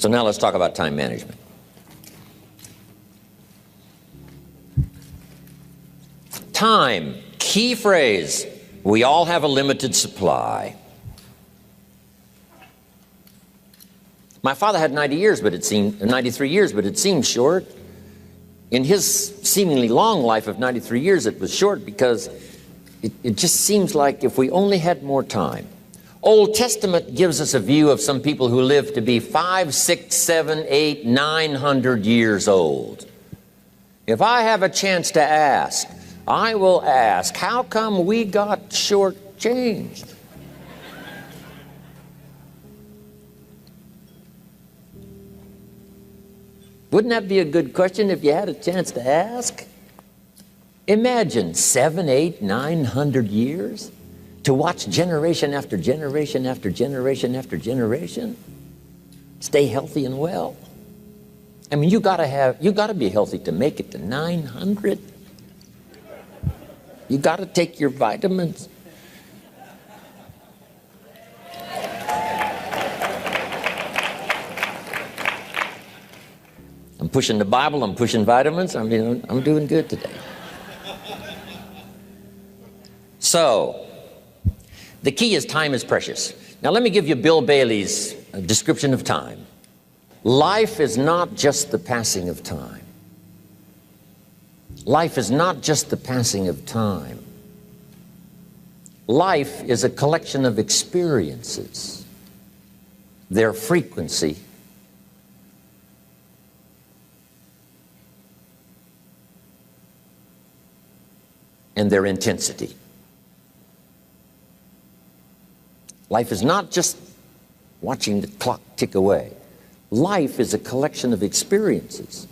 So now let's talk about time management. Time, key phrase. We all have a limited supply. My father had 93 years, but it seemed short. In his seemingly long life of 93 years, it was short because it just seems like if we only had more time. Old Testament gives us a view of some people who live to be 500, 600, 700, 800, 900 years old. If I have a chance to ask, I will ask, how come we got shortchanged? Wouldn't that be a good question if you had a chance to ask? Imagine 700, 800, 900 years to watch generation after generation after generation after generation stay healthy and well. I mean, you gotta be healthy to make it to 900. You gotta take your vitamins. I'm pushing the Bible, I'm pushing vitamins, I'm doing good today. So, the key is time is precious. Now let me give you Bill Bailey's description of time. Life is not just the passing of time. Life is not just the passing of time. Life is a collection of experiences, their frequency, and their intensity. Life is not just watching the clock tick away. Life is a collection of experiences,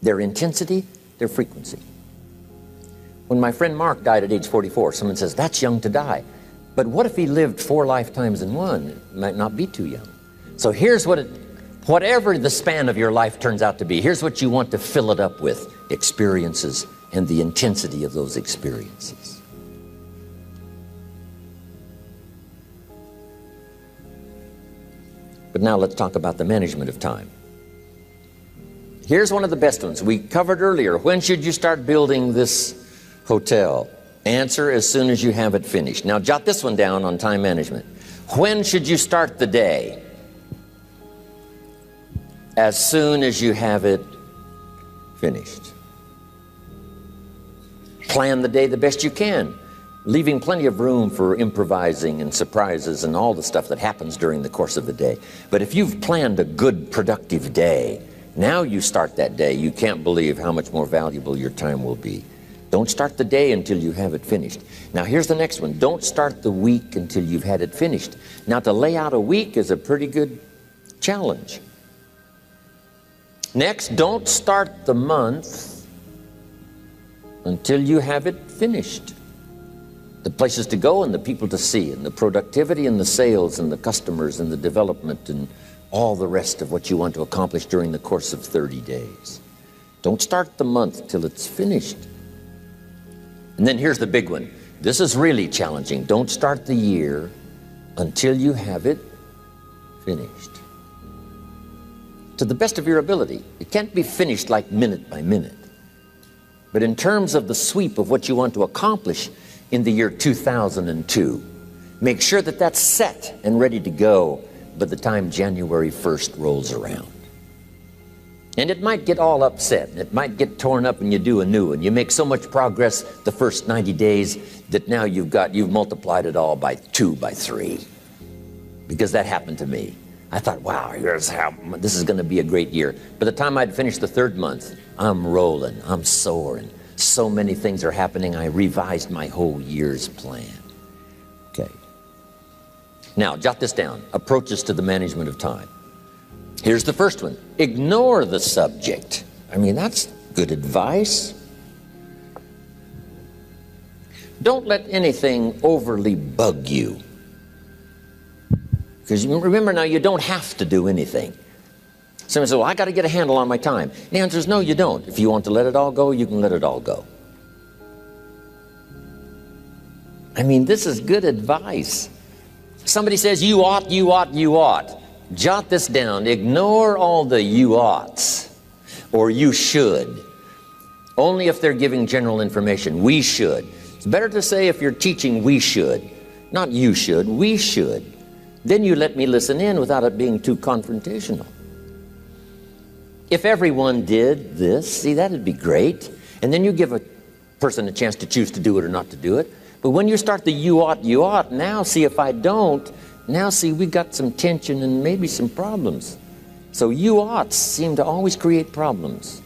their intensity, their frequency. When my friend Mark died at age 44, someone says, that's young to die. But what if he lived 4 lifetimes in one? It might not be too young. So here's whatever the span of your life turns out to be, here's what you want to fill it up with: experiences and the intensity of those experiences. But now let's talk about the management of time. Here's one of the best ones. We covered earlier, when should you start building this hotel? Answer: as soon as you have it finished. Now jot this one down on time management. When should you start the day? As soon as you have it finished. Plan the day the best you can, leaving plenty of room for improvising and surprises and all the stuff that happens during the course of the day. But if you've planned a good, productive day, now you start that day, you can't believe how much more valuable your time will be. Don't start the day until you have it finished. Now here's the next one. Don't start the week until you've had it finished. Now to lay out a week is a pretty good challenge. Next, don't start the month until you have it finished. The places to go and the people to see and the productivity and the sales and the customers and the development and all the rest of what you want to accomplish during the course of 30 days. Don't start the month till it's finished. And then here's the big one. This is really challenging. Don't start the year until you have it finished. To the best of your ability. It can't be finished like minute by minute. But in terms of the sweep of what you want to accomplish in the year 2002, make sure that that's set and ready to go by the time January 1st rolls around. And it might get all upset, and it might get torn up, and you do a new one. You make so much progress the first 90 days that now you've multiplied it all by 2, by 3. Because that happened to me. I thought, wow, this is going to be a great year. By the time I'd finished the 3rd month, I'm rolling, I'm soaring. So many things are happening, I revised my whole year's plan. Okay. Now, jot this down. Approaches to the management of time. Here's the first one. Ignore the subject. I mean, that's good advice. Don't let anything overly bug you. Because remember now, you don't have to do anything. Someone says, well, I got to get a handle on my time. The answer is no, you don't. If you want to let it all go, you can let it all go. I mean, this is good advice. Somebody says, you ought, you ought, you ought. Jot this down. Ignore all the you oughts or you should. Only if they're giving general information. We should. It's better to say if you're teaching, we should. Not you should, we should. Then you let me listen in without it being too confrontational. If everyone did this, see, that'd be great. And then you give a person a chance to choose to do it or not to do it. But when you start the you ought, now see if I don't, now see we got some tension and maybe some problems. So you oughts seem to always create problems.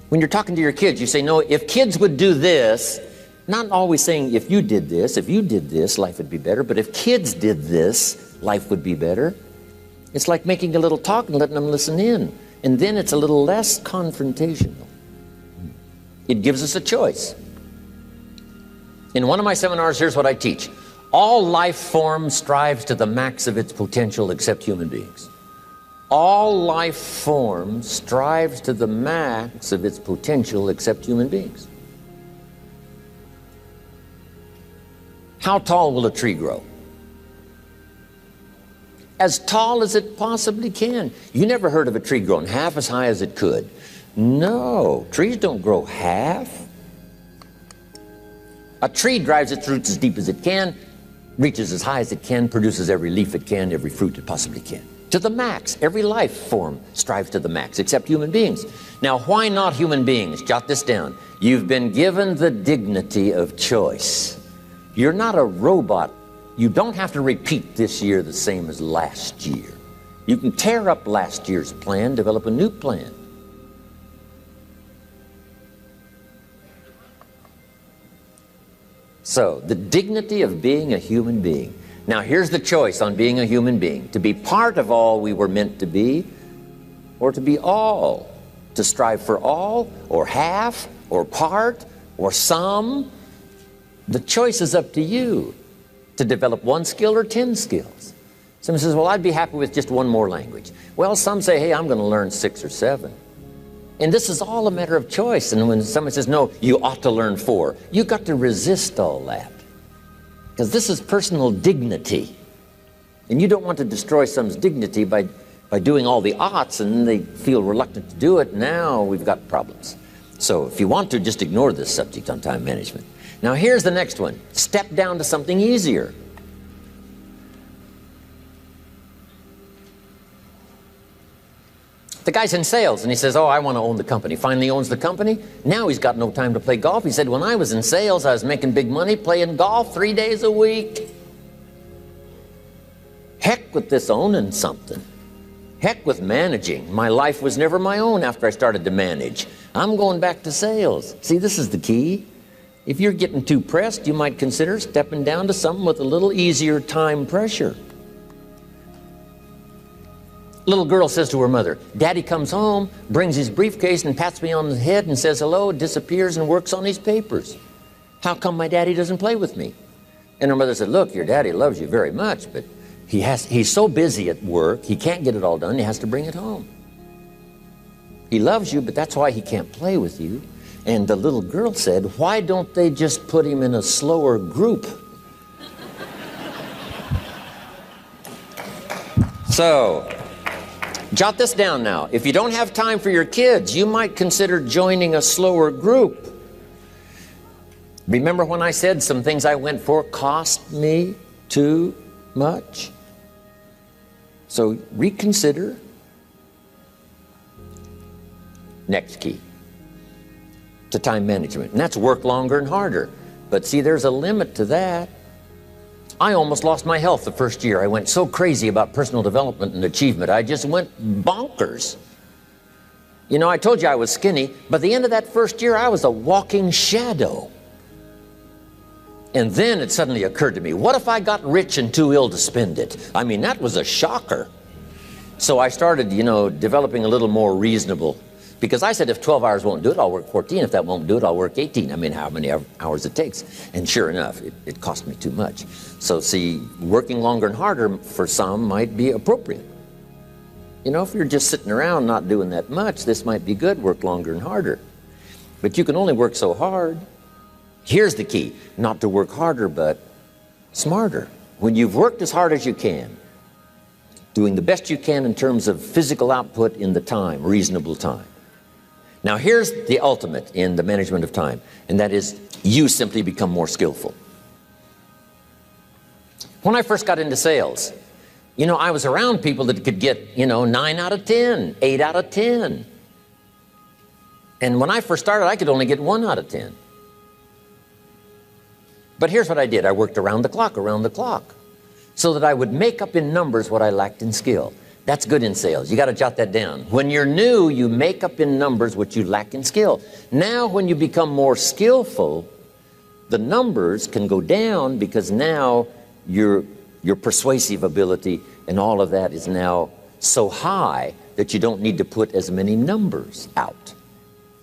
When you're talking to your kids, you say, no, if kids would do this, not always saying if you did this, life would be better, but if kids did this, life would be better. It's like making a little talk and letting them listen in. And then it's a little less confrontational. It gives us a choice. In one of my seminars, here's what I teach. All life form strives to the max of its potential except human beings. All life form strives to the max of its potential except human beings. How tall will a tree grow? As tall as it possibly can. You never heard of a tree growing half as high as it could. No, trees don't grow half. A tree drives its roots as deep as it can, reaches as high as it can, produces every leaf it can, every fruit it possibly can. To the max. Every life form strives to the max, except human beings. Now, why not human beings? Jot this down. You've been given the dignity of choice. You're not a robot. You don't have to repeat this year the same as last year. You can tear up last year's plan, develop a new plan. So, the dignity of being a human being. Now, here's the choice on being a human being. To be part of all we were meant to be, or to be all. To strive for all, or half, or part, or some. The choice is up to you. To develop one skill or 10 skills. Someone says, well, I'd be happy with just one more language. Well, some say, hey, I'm going to learn 6 or 7. And this is all a matter of choice. And when someone says, no, you ought to learn 4, you've got to resist all that. Because this is personal dignity. And you don't want to destroy someone's dignity by doing all the oughts, and then they feel reluctant to do it. Now we've got problems. So if you want to, just ignore this subject on time management. Now here's the next one. Step down to something easier. The guy's in sales and he says, oh, I want to own the company. Finally owns the company. Now he's got no time to play golf. He said, when I was in sales, I was making big money playing golf 3 days a week. Heck with this owning something. Heck with managing. My life was never my own after I started to manage. I'm going back to sales. See, this is the key. If you're getting too pressed, you might consider stepping down to something with a little easier time pressure. Little girl says to her mother, Daddy comes home, brings his briefcase and pats me on the head and says hello, disappears and works on his papers. How come my daddy doesn't play with me? And her mother said, look, your daddy loves you very much, but he's so busy at work, he can't get it all done, he has to bring it home. He loves you, but that's why he can't play with you. And the little girl said, why don't they just put him in a slower group? So, jot this down now. If you don't have time for your kids, you might consider joining a slower group. Remember when I said some things I went for cost me too much? So reconsider. Next key to time management, and that's work longer and harder. But see, there's a limit to that. I almost lost my health the first year. I went so crazy about personal development and achievement. I just went bonkers. You know, I told you I was skinny. By the end of that first year, I was a walking shadow. And then it suddenly occurred to me, what if I got rich and too ill to spend it? I mean, that was a shocker. So I started, developing a little more reasonable. Because I said, if 12 hours won't do it, I'll work 14. If that won't do it, I'll work 18. I mean, how many hours it takes. And sure enough, it cost me too much. So see, working longer and harder for some might be appropriate. If you're just sitting around not doing that much, this might be good, work longer and harder. But you can only work so hard. Here's the key, not to work harder, but smarter. when you've worked as hard as you can, doing the best you can in terms of physical output in the time, reasonable time. Now here's the ultimate in the management of time, and that is you simply become more skillful. When I first got into sales, you know, I was around people that could get, 9 out of 10, 8 out of 10. And when I first started, I could only get 1 out of 10. But here's what I did. I worked around the clock, so that I would make up in numbers what I lacked in skill. That's good in sales. You got to jot that down. When you're new, you make up in numbers what you lack in skill. Now, when you become more skillful, the numbers can go down because now your persuasive ability and all of that is now so high that you don't need to put as many numbers out.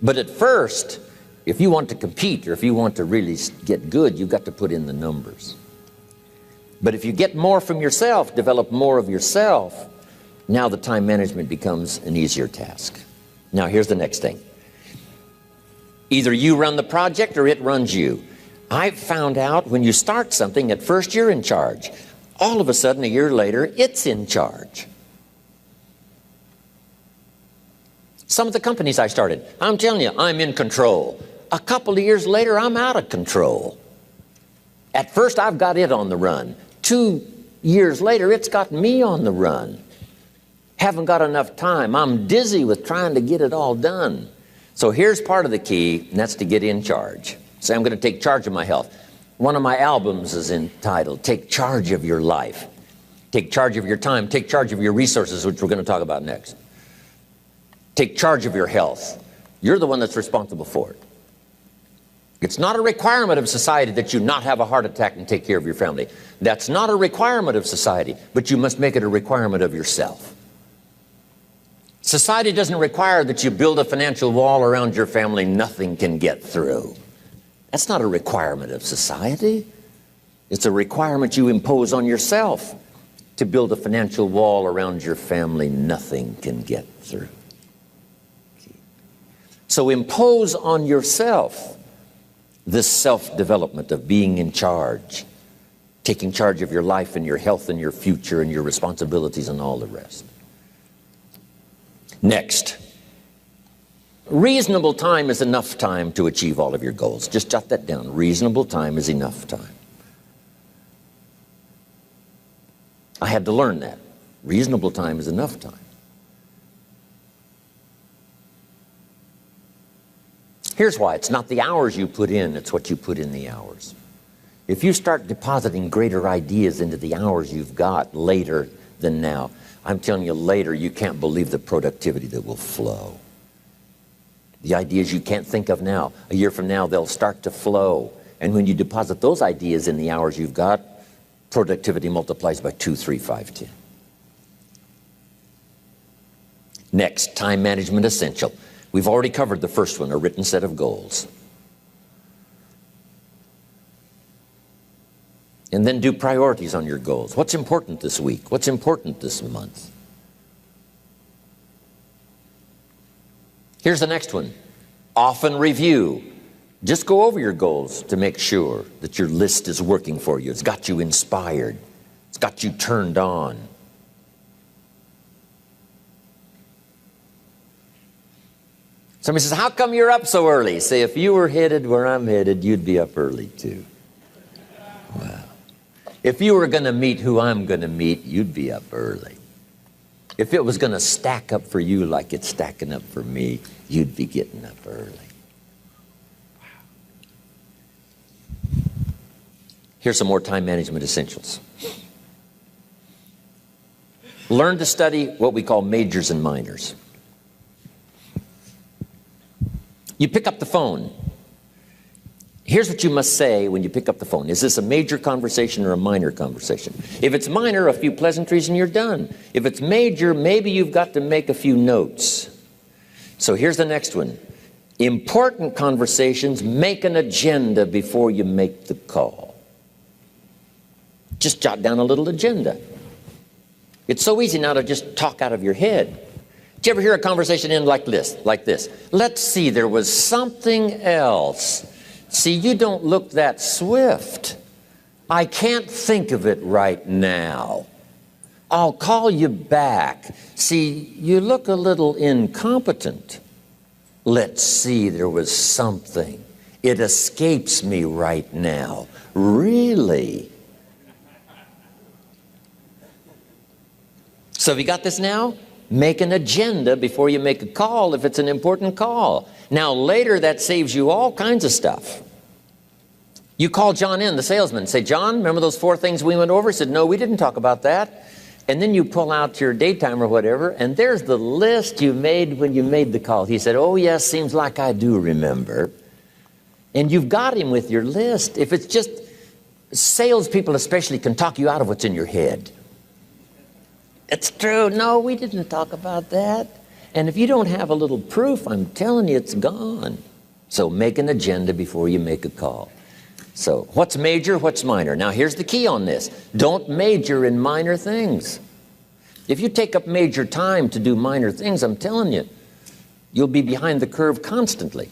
But at first, if you want to compete or if you want to really get good, you've got to put in the numbers. But if you get more from yourself, develop more of yourself, now the time management becomes an easier task. Now here's the next thing. Either you run the project or it runs you. I've found out when you start something, at first you're in charge. All of a sudden, a year later, it's in charge. Some of the companies I started, I'm telling you, I'm in control. A couple of years later, I'm out of control. At first, I've got it on the run. 2 years later, it's got me on the run. Haven't got enough time. I'm dizzy with trying to get it all done. So here's part of the key, and that's to get in charge. Say, I'm going to take charge of my health. One of my albums is entitled, Take Charge of Your Life. Take charge of your time. Take charge of your resources, which we're going to talk about next. Take charge of your health. You're the one that's responsible for it. It's not a requirement of society that you not have a heart attack and take care of your family. That's not a requirement of society, but you must make it a requirement of yourself. Society doesn't require that you build a financial wall around your family nothing can get through. That's not a requirement of society. It's a requirement you impose on yourself to build a financial wall around your family nothing can get through. So impose on yourself this self-development of being in charge, taking charge of your life and your health and your future and your responsibilities and all the rest. Next, reasonable time is enough time to achieve all of your goals. Just jot that down. Reasonable time is enough time. I had to learn that. Reasonable time is enough time. Here's why. It's not the hours you put in, it's what you put in the hours. If you start depositing greater ideas into the hours you've got later than now, I'm telling you, later you can't believe the productivity that will flow. The ideas you can't think of now, a year from now, they'll start to flow. And when you deposit those ideas in the hours you've got, productivity multiplies by 2, 3, 5, 10. Next, time management essential. We've already covered the first one, a written set of goals. And then do priorities on your goals. What's important this week? What's important this month? Here's the next one. Often review. Just go over your goals to make sure that your list is working for you. It's got you inspired. It's got you turned on. Somebody says, how come you're up so early? Say, if you were headed where I'm headed, you'd be up early too. Wow. If you were going to meet who I'm going to meet, you'd be up early. If it was going to stack up for you like it's stacking up for me, you'd be getting up early. Wow. Here's some more time management essentials. Learn to study what we call majors and minors. You pick up the phone. Here's what you must say when you pick up the phone. Is this a major conversation or a minor conversation? If it's minor, a few pleasantries and you're done. If it's major, maybe you've got to make a few notes. So here's the next one. Important conversations, make an agenda before you make the call. Just jot down a little agenda. It's so easy now to just talk out of your head. Did you ever hear a conversation end like this? Let's see, there was something else. See, you don't look that swift. I can't think of it right now. I'll call you back. See, you look a little incompetent. Let's see, there was something. It escapes me right now. Really? So have you got this now? Make an agenda before you make a call if it's an important call. Now later that saves you all kinds of stuff. You call John in, the salesman, say, John, remember those 4 things we went over? He said, no, we didn't talk about that. And then you pull out your daytime or whatever, and there's the list you made when you made the call. He said, oh yes, seems like I do remember. And you've got him with your list. If it's just, salespeople especially can talk you out of what's in your head. It's true. No, we didn't talk about that. And if you don't have a little proof, I'm telling you, it's gone. So make an agenda before you make a call. So what's major, what's minor? Now here's the key on this. Don't major in minor things. If you take up major time to do minor things, I'm telling you, you'll be behind the curve constantly.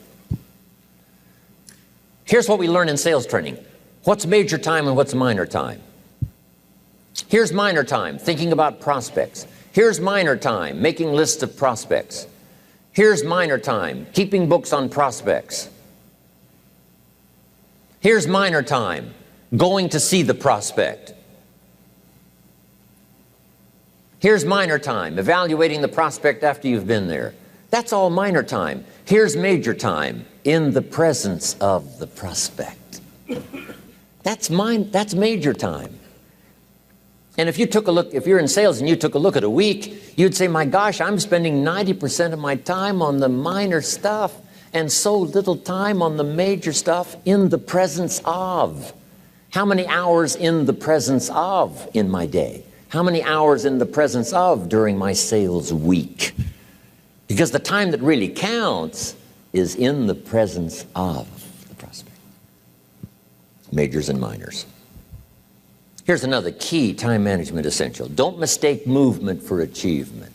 Here's what we learn in sales training. What's major time and what's minor time? Here's minor time, thinking about prospects. Here's minor time, making lists of prospects. Here's minor time, keeping books on prospects. Here's minor time, going to see the prospect. Here's minor time, evaluating the prospect after you've been there. That's all minor time. Here's major time, in the presence of the prospect. That's major time. And if you took a look, if you're in sales and you took a look at a week, you'd say, my gosh, I'm spending 90% of my time on the minor stuff and so little time on the major stuff in the presence of. How many hours in the presence of in my day? How many hours in the presence of during my sales week? Because the time that really counts is in the presence of the prospect. Majors and minors. Here's another key time management essential. Don't mistake movement for achievement.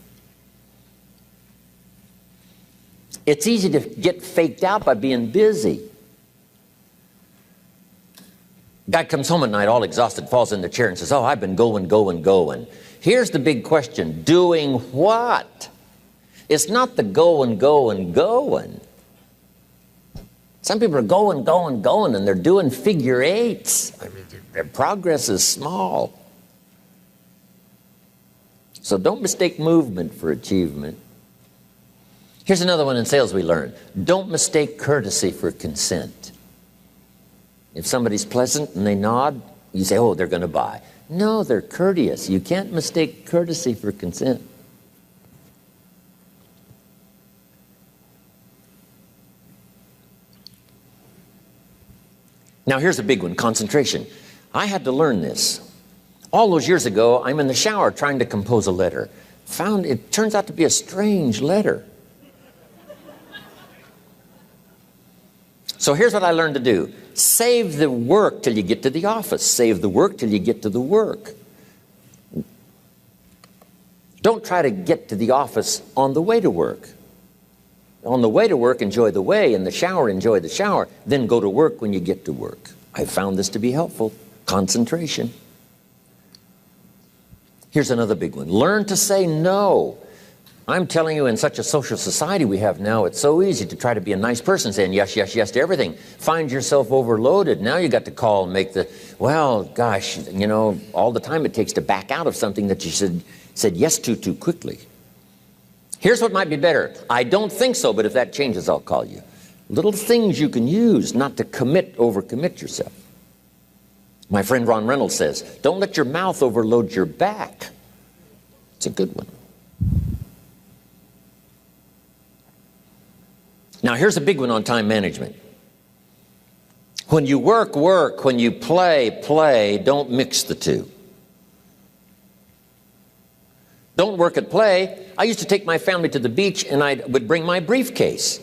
It's easy to get faked out by being busy. Guy comes home at night all exhausted, falls in the chair and says, oh, I've been going. Here's the big question. Doing what? It's not the going. Some people are going, and they're doing figure eights. I mean, their progress is small. So don't mistake movement for achievement. Here's another one in sales we learned. Don't mistake courtesy for consent. If somebody's pleasant and they nod, you say, oh, they're going to buy. No, they're courteous. You can't mistake courtesy for consent. Now here's a big one, concentration. I had to learn this. All those years ago, I'm in the shower trying to compose a letter. Found it turns out to be a strange letter. So here's what I learned to do. Save the work till you get to the office. Save the work till you get to the work. Don't try to get to the office on the way to work. On the way to work, enjoy the way. In the shower, enjoy the shower. Then go to work when you get to work. I found this to be helpful. Concentration. Here's another big one. Learn to say no. I'm telling you, in such a social society we have now, it's so easy to try to be a nice person, saying yes, yes, yes to everything. Find yourself overloaded. Now you got to call and make the, well, gosh, you know, all the time it takes to back out of something that you said yes to too quickly. Here's what might be better. I don't think so, but if that changes, I'll call you. Little things you can use not to overcommit yourself. My friend Ron Reynolds says, don't let your mouth overload your back. It's a good one. Now here's a big one on time management. When you work, work. When you play, play. Don't mix the two. Don't work at play. I used to take my family to the beach and I would bring my briefcase.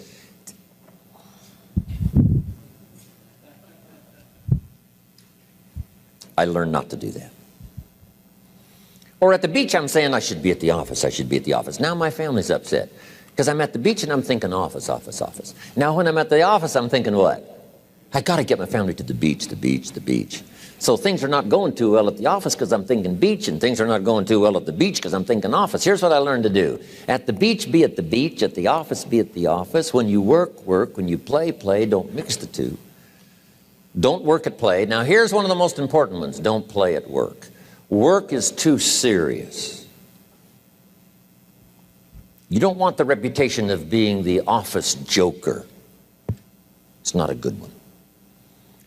I learned not to do that. Or at the beach, I'm saying I should be at the office. I should be at the office. Now my family's upset because I'm at the beach and I'm thinking office, office, office. Now when I'm at the office, I'm thinking what? I got to get my family to the beach, the beach, the beach. So things are not going too well at the office because I'm thinking beach, and things are not going too well at the beach because I'm thinking office. Here's what I learned to do. At the beach, be at the beach. At the office, be at the office. When you work, work. When you play, play. Don't mix the two. Don't work at play. Now, here's one of the most important ones. Don't play at work. Work is too serious. You don't want the reputation of being the office joker. It's not a good one.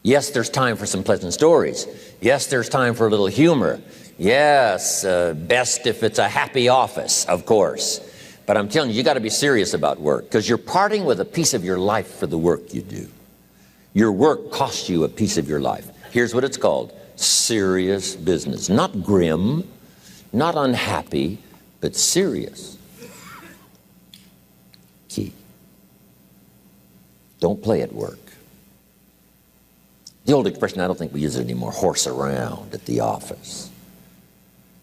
Yes, there's time for some pleasant stories. Yes, there's time for a little humor. Yes, best if it's a happy office, of course. But I'm telling you, you got to be serious about work, because you're parting with a piece of your life for the work you do. Your work costs you a piece of your life. Here's what it's called: serious business. Not grim, not unhappy, but serious. Key. Don't play at work. The old expression, I don't think we use it anymore, horse around at the office.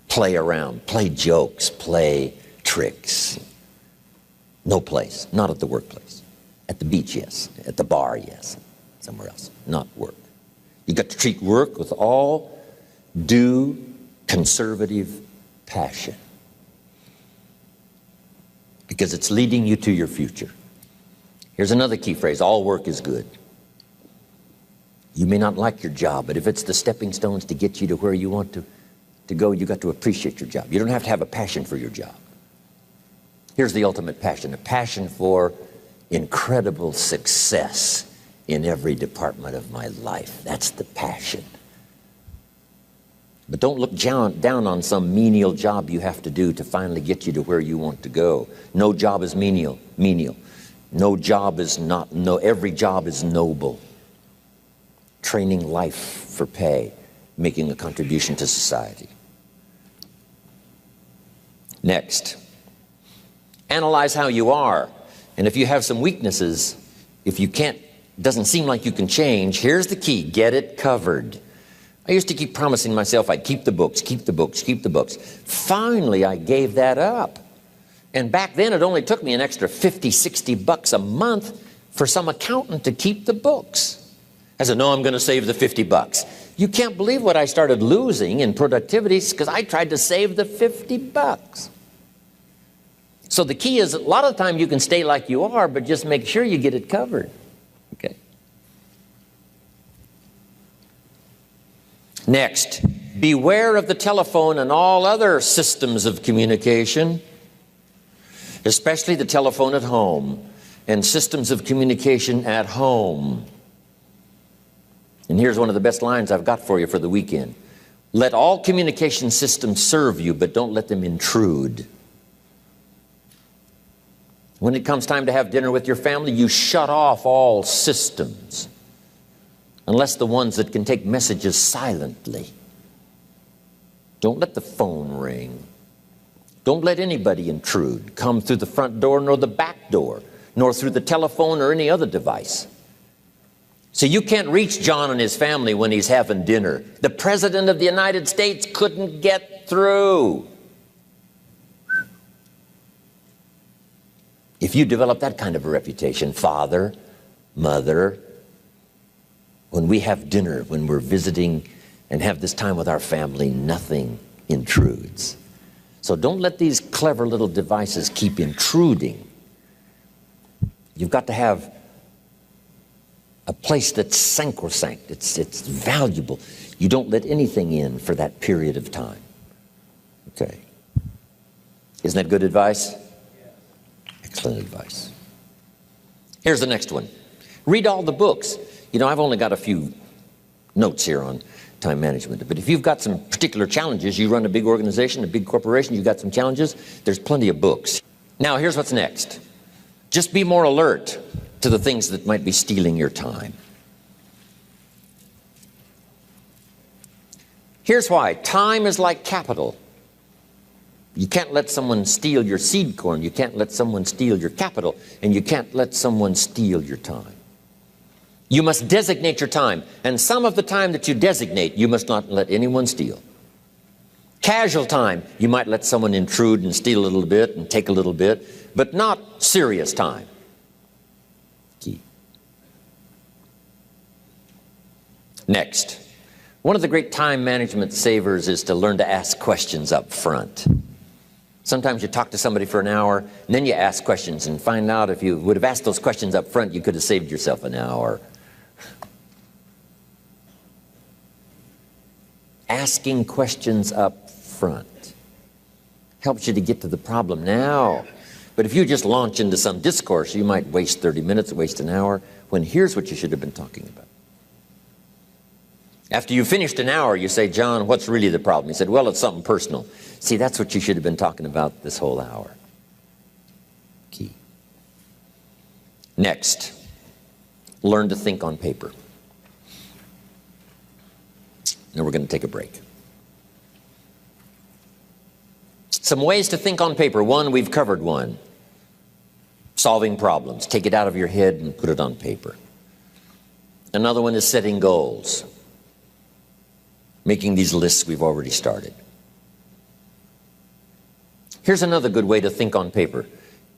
Play around, play jokes, play tricks. No place, not at the workplace. At the beach, yes. At the bar, yes. Somewhere else, not work. You've got to treat work with all due conservative passion, because it's leading you to your future. Here's another key phrase: all work is good. You may not like your job, but if it's the stepping stones to get you to where you want to go, you've got to appreciate your job. You don't have to have a passion for your job. Here's the ultimate passion: a passion for incredible success in every department of my life. That's the passion. But don't look down on some menial job you have to do to finally get you to where you want to go. No job is menial. No job is not, no, every job is noble. Training life for pay, making a contribution to society. Next, analyze how you are. And if you have some weaknesses, if you can't, doesn't seem like you can change, here's the key: get it covered. I used to keep promising myself I'd keep the books, keep the books, keep the books. Finally, I gave that up. And back then, it only took me an extra $50, $60 a month for some accountant to keep the books. I said, no, I'm going to save the $50. You can't believe what I started losing in productivity because I tried to save the $50. So the key is, a lot of the time you can stay like you are, but just make sure you get it covered. Okay. Next, beware of the telephone and all other systems of communication, especially the telephone at home and systems of communication at home. And here's one of the best lines I've got for you for the weekend: let all communication systems serve you, but don't let them intrude. When it comes time to have dinner with your family, you shut off all systems, unless the ones that can take messages silently. Don't let the phone ring. Don't let anybody intrude, come through the front door nor the back door, nor through the telephone or any other device. So you can't reach John and his family when he's having dinner. The President of the United States couldn't get through. If you develop that kind of a reputation, father, mother, when we have dinner, when we're visiting and have this time with our family, nothing intrudes. So don't let these clever little devices keep intruding. You've got to have a place that's sacrosanct, it's valuable. You don't let anything in for that period of time. Okay. Isn't that good advice? Excellent advice. Here's the next one. Read all the books. You know, I've only got a few notes here on time management, but if you've got some particular challenges, you run a big organization, a big corporation, you've got some challenges, there's plenty of books. Now, here's what's next. Just be more alert to the things that might be stealing your time. Here's why. Time is like capital. You can't let someone steal your seed corn. You can't let someone steal your capital. And you can't let someone steal your time. You must designate your time. And some of the time that you designate, you must not let anyone steal. Casual time, you might let someone intrude and steal a little bit and take a little bit, but not serious time. Key. Next, One of the great time management savers is to learn to ask questions up front. Sometimes you talk to somebody for an hour, and then you ask questions and find out if you would have asked those questions up front, you could have saved yourself an hour. Asking questions up front helps you to get to the problem now. But if you just launch into some discourse, you might waste 30 minutes, waste an hour, when here's what you should have been talking about. After you've finished an hour, you say, John, what's really the problem? He said, well, it's something personal. See, that's what you should have been talking about this whole hour. Key. Next, learn to think on paper. Now we're going to take a break. Some ways to think on paper. One, we've covered one. Solving problems. Take it out of your head and put it on paper. Another one is setting goals. Making these lists we've already started. Here's another good way to think on paper.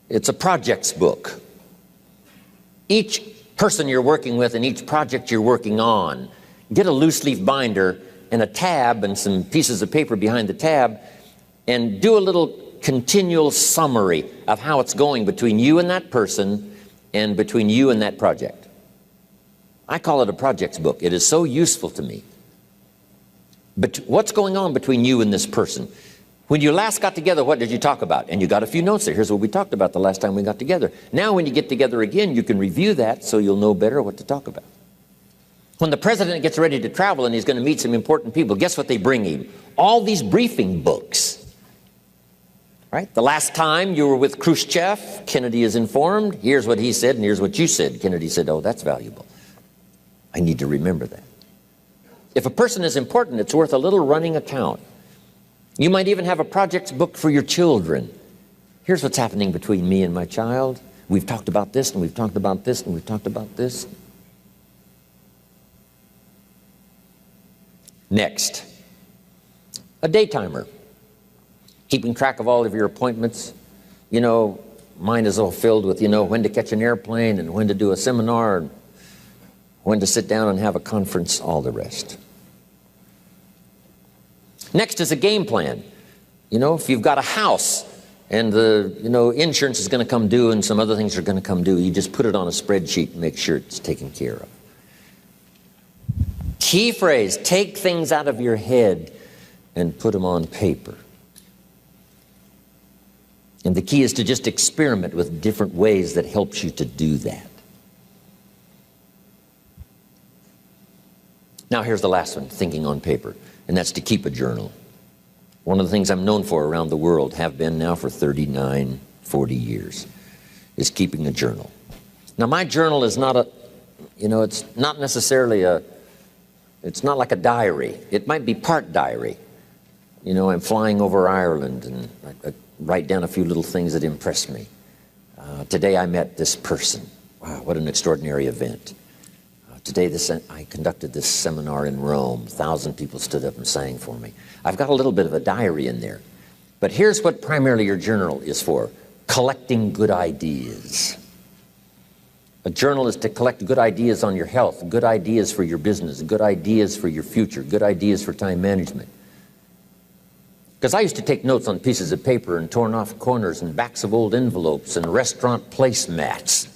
It's a projects book. Each person you're working with and each project you're working on, get a loose leaf binder and a tab and some pieces of paper behind the tab and do a little continual summary of how it's going between you and that person and between you and that project. I call it a projects book. It is so useful to me. But what's going on between you and this person? When you last got together, what did you talk about? And you got a few notes there. Here's what we talked about the last time we got together. Now when you get together again, you can review that so you'll know better what to talk about. When the president gets ready to travel and he's going to meet some important people, guess what they bring him? All these briefing books. Right? The last time you were with Khrushchev, Kennedy is informed. Here's what he said and here's what you said. Kennedy said, oh, that's valuable. I need to remember that. If a person is important, it's worth a little running account. You might even have a projects book for your children. Here's what's happening between me and my child. We've talked about this, and we've talked about this, and we've talked about this. Next, a day timer. Keeping track of all of your appointments. You know, mine is all filled with, when to catch an airplane and when to do a seminar and when to sit down and have a conference, all the rest. Next is a game plan. If you've got a house and the, insurance is going to come due and some other things are going to come due, you just put it on a spreadsheet and make sure it's taken care of. Key phrase, take things out of your head and put them on paper. And the key is to just experiment with different ways that helps you to do that. Now here's the last one, thinking on paper, and that's to keep a journal. One of the things I'm known for around the world, have been now for 39, 40 years, is keeping a journal. Now my journal is not a, it's not necessarily it's not like a diary. It might be part diary. I'm flying over Ireland and I write down a few little things that impress me. Today I met this person. Wow, what an extraordinary event. Today I conducted this seminar in Rome. 1,000 people stood up and sang for me. I've got a little bit of a diary in there. But here's what primarily your journal is for. Collecting good ideas. A journal is to collect good ideas on your health, good ideas for your business, good ideas for your future, good ideas for time management. Because I used to take notes on pieces of paper and torn off corners and backs of old envelopes and restaurant placemats.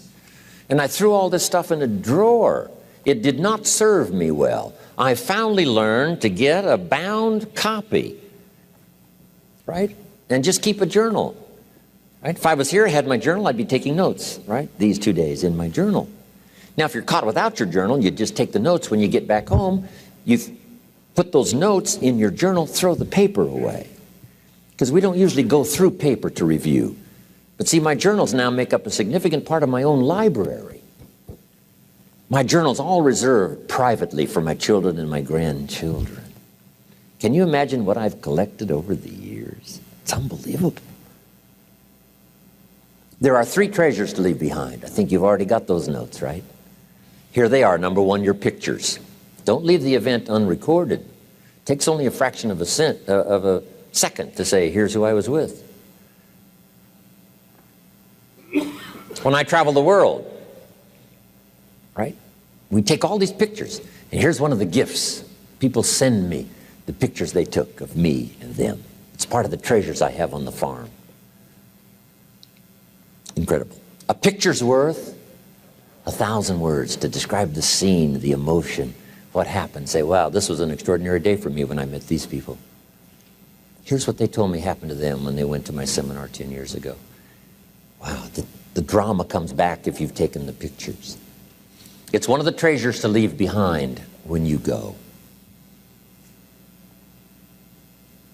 And I threw all this stuff in a drawer. It did not serve me well. I finally learned to get a bound copy, right? And just keep a journal, right? If I was here, I had my journal, I'd be taking notes, right? These 2 days in my journal. Now, if you're caught without your journal, you just take the notes. When you get back home, you put those notes in your journal, throw the paper away. Because we don't usually go through paper to review. But see, my journals now make up a significant part of my own library. My journal's all reserved privately for my children and my grandchildren. Can you imagine what I've collected over the years? It's unbelievable. There are 3 treasures to leave behind. I think you've already got those notes, right? Here they are. Number 1, your pictures. Don't leave the event unrecorded. It takes only a fraction of a second to say, here's who I was with. When I travel the world, right? We take all these pictures, and here's one of the gifts. People send me the pictures they took of me and them. It's part of the treasures I have on the farm. Incredible. A picture's worth 1,000 words to describe the scene, the emotion, what happened. Say, wow, this was an extraordinary day for me when I met these people. Here's what they told me happened to them when they went to my seminar 10 years ago. Wow, the drama comes back if you've taken the pictures. It's one of the treasures to leave behind when you go.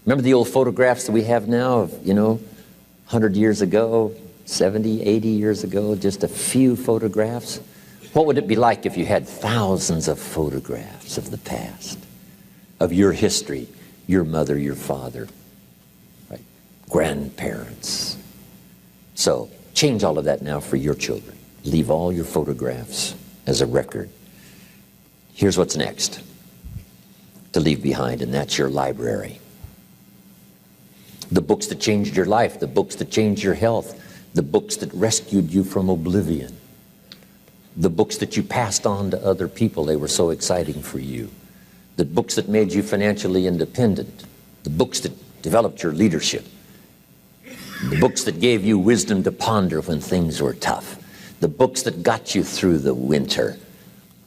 Remember the old photographs that we have now of, 100 years ago, 70, 80 years ago, just a few photographs? What would it be like if you had thousands of photographs of the past, of your history, your mother, your father, right? Grandparents? So change all of that now for your children. Leave all your photographs as a record. Here's what's next to leave behind, and that's your library. The books that changed your life, the books that changed your health, the books that rescued you from oblivion, the books that you passed on to other people, they were so exciting for you, the books that made you financially independent, the books that developed your leadership, the books that gave you wisdom to ponder when things were tough, the books that got you through the winter,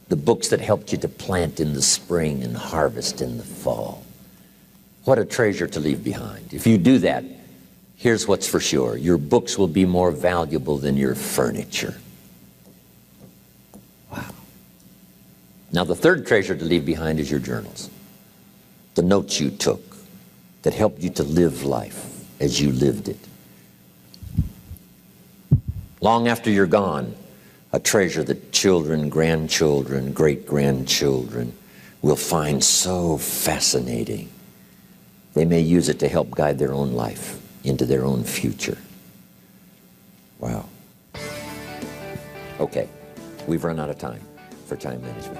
the books that helped you to plant in the spring and harvest in the fall. What a treasure to leave behind. If you do that, here's what's for sure. Your books will be more valuable than your furniture. Wow. Now the third treasure to leave behind is your journals. The notes you took that helped you to live life as you lived it. Long after you're gone, a treasure that children, grandchildren, great-grandchildren will find so fascinating. They may use it to help guide their own life into their own future. Wow. Okay, we've run out of time for time management.